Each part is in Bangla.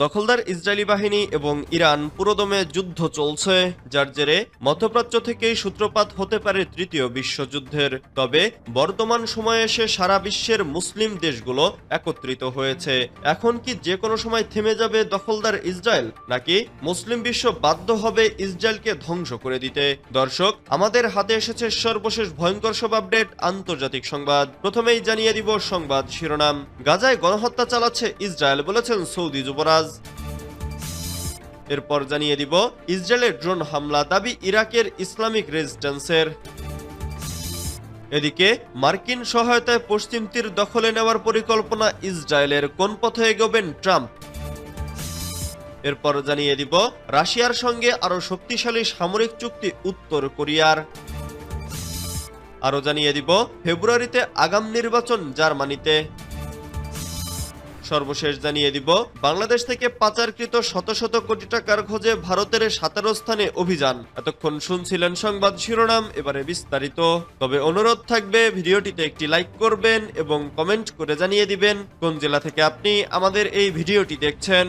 দখলদার ইসরায়েলি বাহিনী এবং ইরান পুরোদমে যুদ্ধ চলছে, যার জেরে মধ্যপ্রাচ্য থেকেই সূত্রপাত হতে পারে তৃতীয় বিশ্বযুদ্ধের। তবে বর্তমান সময়ে এসে সারা বিশ্বের মুসলিম দেশগুলো একত্রিত হয়েছে। এখন কি যে কোনো সময় থেমে যাবে দখলদার ইসরায়েল, নাকি মুসলিম বিশ্ব বাধ্য হবে ইসরায়েলকে ধ্বংস করে দিতে? দর্শক, আমাদের হাতে এসেছে সর্বশেষ ভয়ঙ্কর সব আপডেট আন্তর্জাতিক সংবাদ। প্রথমেই জানিয়ে দিব সংবাদ শিরোনাম। গাজায় গণহত্যা চালাচ্ছে ইসরায়েল, বলেছেন সৌদি যুবরাজ। এরপর জানিয়ে দিব ইসরায়েলের ড্রোন হামলা, দাবি ইরাকের ইসলামিক রেজিস্ট্যান্সের। এদিকে মার্কিন সহায়তায় পশ্চিম তীর দখলে নেওয়ার পরিকল্পনা ইসরায়েলের, কোন পথে এগোবেন ট্রাম্প? এরপর জানিয়ে দিব রাশিয়ার সঙ্গে আরো শক্তিশালী সামরিক চুক্তি উত্তর কোরিয়ার। আরো জানিয়ে দিব ফেব্রুয়ারিতে আগাম নির্বাচন জার্মানিতে। সর্বশেষ জানিয়ে দিব বাংলাদেশ থেকে পাচারকৃত শত শত কোটি টাকার খোঁজে ভারতের 17 স্থানে অভিযান। এতক্ষণ শুনছিলেন সংবাদ শিরোনাম, এবারে বিস্তারিত। তবে অনুরোধ থাকবে ভিডিওটিতে একটি লাইক করবেন এবং কমেন্ট করে জানিয়ে দিবেন কোন জেলা থেকে আপনি আমাদের এই ভিডিওটি দেখছেন।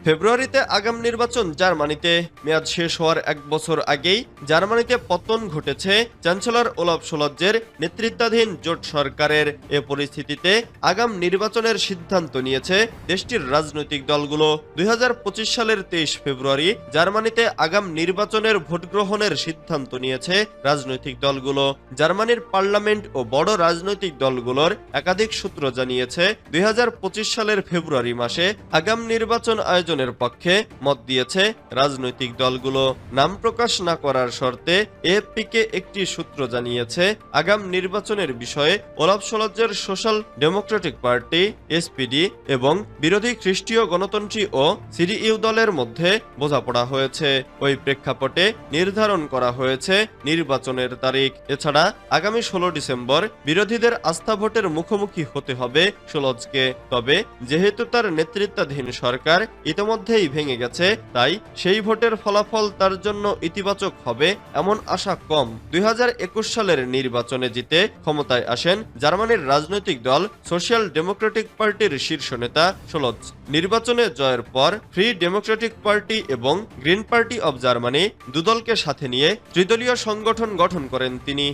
ফেব্রুয়ারিতে আগাম নির্বাচন জার্মানিতে। মেয়াদ শেষ হওয়ার 1 বছর আগেই জার্মানিতে পতন ঘটেছে চ্যান্সেলর ওলাফ শোলজের নেতৃত্বাধীন জোট সরকারের। এ পরিস্থিতিতে আগাম নির্বাচনের সিদ্ধান্ত নিয়েছে দেশটির রাজনৈতিক দলগুলো। 2025 সালের 23 ফেব্রুয়ারি জার্মানিতে আগাম নির্বাচনের ভোট গ্রহণের সিদ্ধান্ত নিয়েছে রাজনৈতিক দলগুলো। জার্মানির পার্লামেন্ট ও বড় রাজনৈতিক দলগুলোর একাধিক সূত্র জানিয়েছে 2025 সালের ফেব্রুয়ারি মাসে আগাম নির্বাচন আয়োজনের পক্ষে মত দিয়েছে রাজনৈতিক দলগুলো। নাম প্রকাশ না করার শর্তে এএফপিকে একটি সূত্র জানিয়েছে আগাম নির্বাচনের বিষয়ে ওলাফ শোলজের সোশ্যাল ডেমোক্রেটিক পার্টি এসপিডি এবং বিরোধী খ্রিস্টীয় গণতন্ত্রী ও সিডিইউ দলের মধ্যে বোঝাপড়া হয়েছে। ওই প্রেক্ষাপটে নির্ধারণ করা হয়েছে নির্বাচনের তারিখ। এছাড়া আগামী 16 ডিসেম্বর বিরোধীদের আস্থা ভোটের মুখোমুখি হতে হবে শোলজকে। তবে যেহেতু তার নেতৃত্বাধীন সরকার ইতোমধ্যেই ভেঙে গেছে, তাই সেই ভোটের ফলাফল তার জন্য ইতিবাচক হবে এমন আশা কম। 2021 সালের নির্বাচনে জিতে ক্ষমতায় আসেন জার্মানির রাজনৈতিক দল সোশ্যাল ডেমোক্রেটিক পার্টির শীর্ষ নেতা শোলজ। নির্বাচনে জয়ের পর ফ্রি ডেমোক্রেটিক পার্টি এবং গ্রিন পার্টি অব জার্মানি দুদলকে সাথে নিয়ে ত্রিদলীয় সংগঠন গঠন করেন তিনি।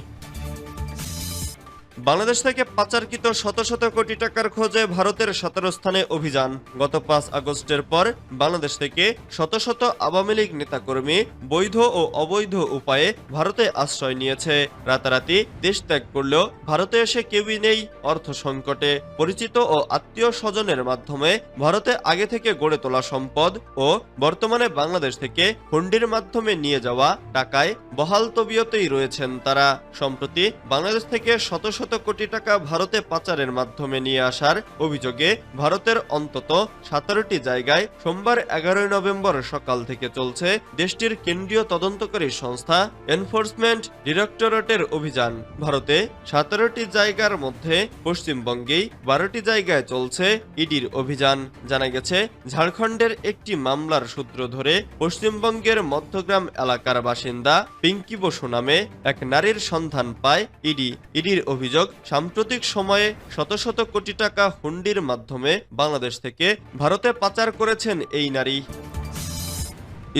বাংলাদেশ থেকে পাচারকৃত শত শত কোটি টাকার খোঁজে ভারতের 17 স্থানে অভিযান। গত 5 আগস্টের পর বাংলাদেশ থেকে শত শত আওয়ামী লীগ নেতাকর্মী বৈধ ও অবৈধ উপায়ে ভারতে আশ্রয় নিয়েছে। রাতারাতি দেশ ত্যাগ করলেও ভারতে এসে কেউই নেই অর্থ সংকটে। পরিচিত ও আত্মীয় স্বজনের মাধ্যমে ভারতে আগে থেকে গড়ে তোলা সম্পদ ও বর্তমানে বাংলাদেশ থেকে হুন্ডির মাধ্যমে নিয়ে যাওয়া টাকায় বহাল তবিয়তেই রয়েছেন তারা। সম্প্রতি বাংলাদেশ থেকে শত শত কোটি টাকা ভারতে পাচারের মাধ্যমে নিয়ে আসার অভিযোগে ভারতের অন্তত 17টি জায়গায় সোমবার 11 নভেম্বর সকাল থেকে চলছে দেশটির কেন্দ্রীয় তদন্তকারী সংস্থা এনফোর্সমেন্ট ডিরেক্টরেটের অভিযান। ভারতে 17টি জায়গার মধ্যে পশ্চিমবঙ্গেই 12টি জায়গায় চলছে ইডির অভিযান। জানা গেছে ঝাড়খণ্ডের একটি মামলার সূত্র ধরে পশ্চিমবঙ্গের মধ্যগ্রাম এলাকার বাসিন্দা পিঙ্কি বসু নামে এক নারীর সন্ধান পায় ইডি। ইডির অভিযোগ সাম্প্রতিক সময়ে শত শত কোটি টাকা হুন্ডির মাধ্যমে বাংলাদেশ থেকে ভারতে পাচার করেছেন এই নারী।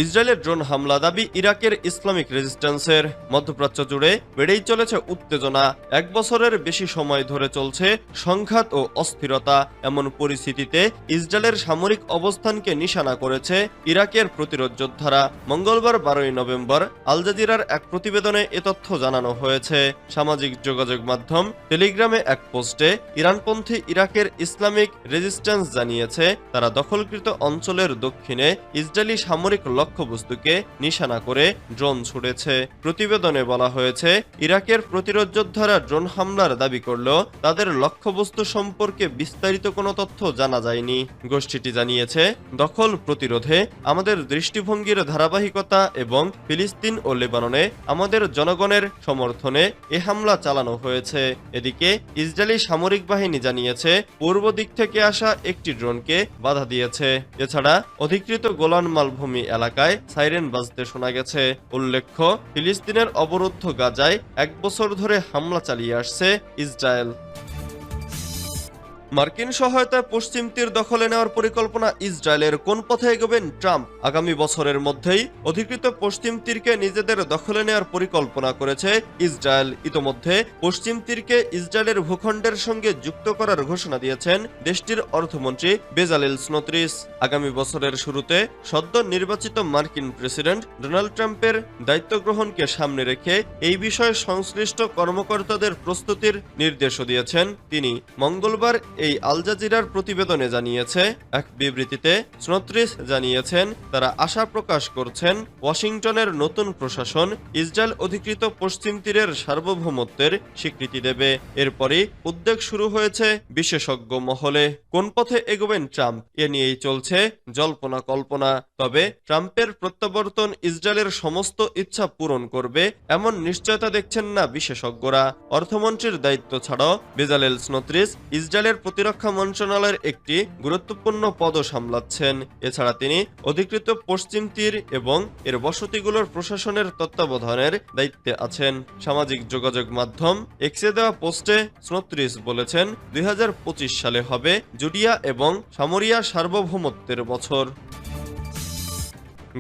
ইসরায়েলের ড্রোন হামলা, দাবি ইরাকের ইসলামিক রেজিস্ট্যান্সের। মধ্যপ্রাচ্য জুড়ে বেড়েই চলেছে উত্তেজনা। 1 বছরের বেশি সময় ধরে চলছে সংঘাত ও অস্থিরতা। এমন পরিস্থিতিতে ইসরায়েলের সামরিক অবস্থানকে নিশানা করেছে ইরাকের প্রতিরোধ যোদ্ধারা। মঙ্গলবার 12 নভেম্বর আল জাজিরার এক প্রতিবেদনে এ তথ্য জানানো হয়েছে। সামাজিক যোগাযোগ মাধ্যম টেলিগ্রামে এক পোস্টে ইরানপন্থী ইরাকের ইসলামিক রেজিস্ট্যান্স জানিয়েছে তারা দখলকৃত অঞ্চলের দক্ষিণে ইসরায়েলি সামরিক লক্ষ্যবস্তুকে নিশানা করে ড্রোন ছুড়েছে। প্রতিবেদনে বলা হয়েছে ইরাকের প্রতিরোধ যোদ্ধারা ড্রোন হামলার দাবি করলেও তাদের লক্ষ্যবস্তু সম্পর্কে বিস্তারিত কোনো তথ্য জানা যায়নি। গোষ্ঠীটি জানিয়েছে দখল প্রতিরোধে আমাদের দৃষ্টিভঙ্গির ধারাবাহিকতা এবং ফিলিস্তিন ও লেবাননে আমাদের জনগণের সমর্থনে এ হামলা চালানো হয়েছে। এদিকে ইসরায়েলি সামরিক বাহিনী জানিয়েছে পূর্ব দিক থেকে আসা একটি ড্রোনকে বাধা দিয়েছে। এছাড়া অধিকৃত গোলান মালভূমি এলাকায় সাইরেন বাজতে শোনা গেছে। উল্লেখ্য, ফিলিস্তিনের অবরুদ্ধ গাজায় 1 বছর ধরে হামলা চালিয়ে আসছে ইসরায়েল। মার্কিন সহায়তায় পশ্চিম তীর দখলে নেওয়ার পরিকল্পনা ইসরায়েলের, কোন পথে এগোবেন ট্রাম্প? আগামী বছরের মধ্যেই অধিকৃত পশ্চিম তীরকে নিজেদের দখলে নেওয়ার পরিকল্পনা করেছে ইসরায়েল। ইতোমধ্যে পশ্চিম তীরকে ইসরায়েলের ভূখণ্ডের সঙ্গে যুক্ত করার ঘোষণা দিয়েছেন দেশটির অর্থমন্ত্রী বেজালেল স্নোত্রিস। আগামী বছরের শুরুতে সদ্য নির্বাচিত মার্কিন প্রেসিডেন্ট ডোনাল্ড ট্রাম্পের দায়িত্ব গ্রহণকে সামনে রেখে এই বিষয়ে সংশ্লিষ্ট কর্মকর্তাদের প্রস্তুতির নির্দেশও দিয়েছেন তিনি। মঙ্গলবার এই আল জাজিরার প্রতিবেদনে জানিয়েছে এক বিবৃতিতে স্নোত্রিস জানিয়েছেন তারা আশা প্রকাশ করছেন ওয়াশিংটনের নতুন প্রশাসন ইসরায়েল অধিকৃত পশ্চিম তীরের সার্বভৌমত্বের স্বীকৃতি দেবে। এরপরই উদ্বেগ শুরু হয়েছে বিশেষজ্ঞ মহলে। কোন পথে এগোবেন ট্রাম্প, এ নিয়েই চলছে জল্পনা কল্পনা। তবে ট্রাম্পের প্রত্যাবর্তন ইসরায়েলের সমস্ত ইচ্ছা পূরণ করবে এমন নিশ্চয়তা দেখছেন না বিশেষজ্ঞরা। অর্থমন্ত্রীর দায়িত্ব ছাড়াও বেজালেল স্নোত্রিস ইসরায়েলের প্রতিরক্ষা মন্ত্রণালয়ের একটি গুরুত্বপূর্ণ পদও সামলাচ্ছেন। এছাড়া তিনি অধিকৃত পশ্চিম তীর এবং এর বসতিগুলোর প্রশাসনের তত্ত্বাবধানের দায়িত্বে আছেন। সামাজিক যোগাযোগ মাধ্যম এক্সে দেওয়া পোস্টে স্নোত্রিস বলেছেন 2025 সালে হবে জুডিয়া এবং সামরিয়া সার্বভৌমত্বের বছর।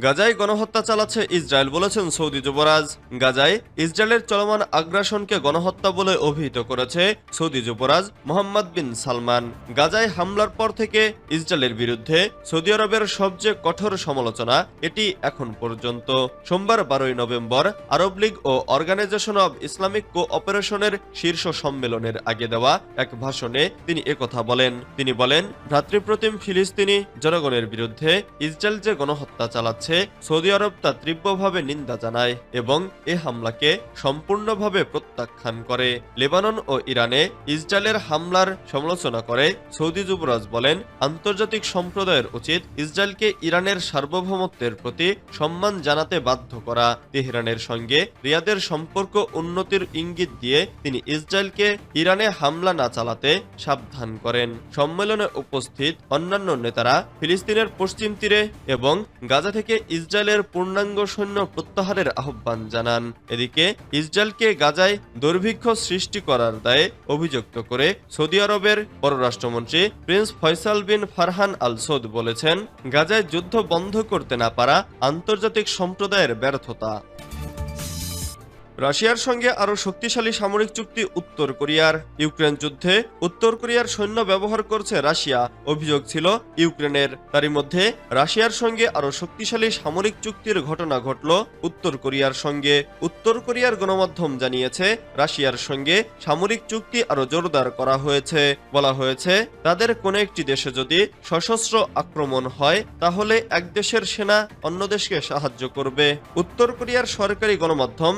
গাজায় গণহত্যা চালাচ্ছে ইসরায়েল, বলেছেন সৌদি যুবরাজ। গাজায় ইসরায়েলের চলমান আগ্রাসনকে গণহত্যা বলে অভিহিত করেছে সৌদি যুবরাজ মোহাম্মদ বিন সালমান। গাজায় হামলার পর থেকে ইসরায়েলের বিরুদ্ধে সৌদি আরবের সবচেয়ে কঠোর সমালোচনা এটি এখন পর্যন্ত। সোমবার 12 নভেম্বর আরব লীগ ও অর্গানাইজেশন অব ইসলামিক কোঅপারেশনের শীর্ষ সম্মেলনের আগে দেওয়া এক ভাষণে তিনি একথা বলেন। তিনি বলেন, ভ্রাতৃপ্রতিম ফিলিস্তিনি জনগণের বিরুদ্ধে ইসরায়েল যে গণহত্যা চালাচ্ছে সৌদি আরব তা তীব্রভাবে নিন্দা জানায় এবং এ হামলাকে সম্পূর্ণভাবে প্রত্যাখ্যান করে। লেবানন ও ইরানে ইসরায়েলের হামলার সমালোচনা করে সৌদি যুবরাজ বলেন, আন্তর্জাতিক সম্প্রদায়ের উচিত ইসরায়েলকে ইরানের সার্বভৌমত্বের প্রতি সম্মান জানাতে বাধ্য করা। তেহরানের সঙ্গে রিয়াদের সম্পর্ক উন্নতির ইঙ্গিত দিয়ে তিনি ইসরায়েলকে ইরানে হামলা না চালাতে সাবধান করেন। সম্মেলনে উপস্থিত অন্যান্য নেতারা ফিলিস্তিনের পশ্চিম তীরে এবং গাজা থেকে ইসরায়েলের পূর্ণাঙ্গ সৈন্য প্রত্যাহারের আহ্বান জানান। এদিকে ইসরায়েলকে গাজায় দুর্ভিক্ষ সৃষ্টি করার দায়ে অভিযুক্ত করে সৌদি আরবের পররাষ্ট্রমন্ত্রী প্রিন্স ফয়সাল বিন ফারহান আল সৌদ বলেছেন, গাজায় যুদ্ধ বন্ধ করতে না পারা আন্তর্জাতিক সম্প্রদায়ের ব্যর্থতা। রাশিয়ার সঙ্গে আরো শক্তিশালী সামরিক চুক্তি উত্তর কোরিয়ার। ইউক্রেন যুদ্ধে উত্তর কোরিয়ার সৈন্য ব্যবহার করছে রাশিয়া, অভিযোগ ছিল ইউক্রেনের। তারই মধ্যে রাশিয়ার সঙ্গে আরো শক্তিশালী সামরিক চুক্তির ঘটনা ঘটল উত্তর কোরিয়ার সঙ্গে। উত্তর কোরিয়ার গণমাধ্যম জানিয়েছে রাশিয়ার সঙ্গে সামরিক চুক্তি আরো জোরদার করা হয়েছে। বলা হয়েছে, তাদের কোনো একটি দেশে যদি সশস্ত্র আক্রমণ হয় তাহলে এক দেশের সেনা অন্য দেশকে সাহায্য করবে। উত্তর কোরিয়ার সরকারি গণমাধ্যম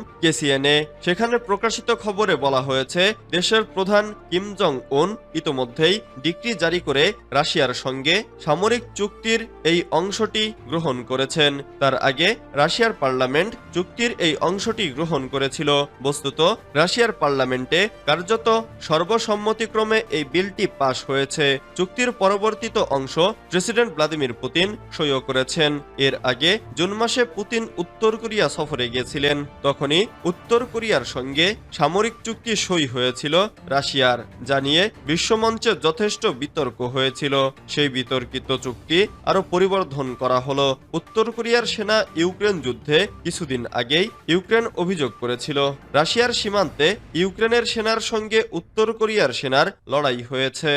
সেখানে প্রকাশিত খবরে বলা হয়েছে, দেশের প্রধান কিম জং উন ইতোমধ্যেই ডিক্রি জারি করে রাশিয়ার সঙ্গে সামরিক চুক্তির এই অংশটি গ্রহণ করেছেন। তার আগে রাশিয়ার পার্লামেন্ট চুক্তির এই অংশটি গ্রহণ করেছিল। বস্তুত রাশিয়ার পার্লামেন্টে কার্যত সর্বসম্মতিক্রমে এই বিলটি পাশ হয়েছে। চুক্তির পরবর্তীত অংশ প্রেসিডেন্ট ভ্লাদিমির পুতিন সইও করেছেন। এর আগে জুন মাসে পুতিন উত্তর কোরিয়া সফরে গিয়েছিলেন। তখনই উত্তর কোরিয়ার সঙ্গে সামরিক চুক্তি সই হয়েছিল রাশিয়ার, যা নিয়ে বিশ্বমঞ্চে যথেষ্ট বিতর্ক হয়েছিল। সেই বিতর্কিত চুক্তি আরো পরিবর্ধন করা হলো। উত্তর কোরিয়ার সেনা ইউক্রেন যুদ্ধে কিছুদিন আগেই ইউক্রেন অভিযোগ করেছিল, রাশিয়ার সীমান্তে ইউক্রেনের সেনার সঙ্গে উত্তর কোরিয়ার সেনার লড়াই হয়েছে।